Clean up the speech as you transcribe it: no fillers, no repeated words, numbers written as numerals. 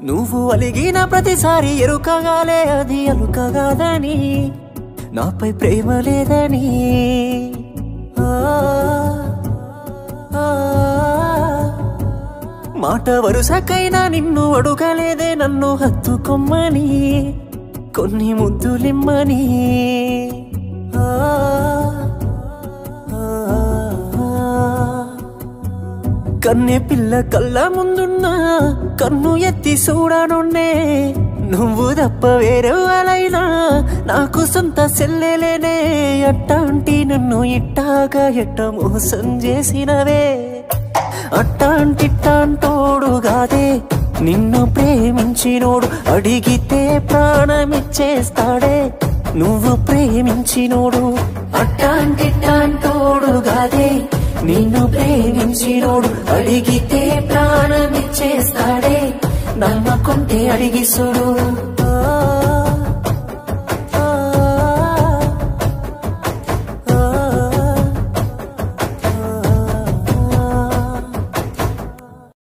నువ్వు అలిగిన ప్రతిసారి ఎరుకగాలే అది అలుకగాదని నాపై ప్రేమ లేదని మాట వరుసకైనా నిన్ను అడుగలేదే నన్ను హత్తుకొమ్మని కొన్ని ముద్దులిమ్మని కన్నె పిల్ల కళ్ళ ముందున్నా కన్ను ఎత్తి చూడనున్నే నువ్వు తప్ప వేరెవరైనా నాకు సొంత సెల్లెలేనే అట్టాంటి నన్ను ఇట్టాగా ఎట్ట మోసం చేసినవే అట్టాంటిట్టాంటోడుగాదే నిన్ను ప్రేమించినోడు అడిగితే ప్రాణమిచ్చేస్తాడే నువ్వు ప్రేమించినోడు అట్టాంటిట్టాంటోడుగాదే నిన్ను ప్రేమించినోడు అడిగితే ప్రాణమిచ్చేస్తాడే నమ్మకుంటే అడిగి చూడు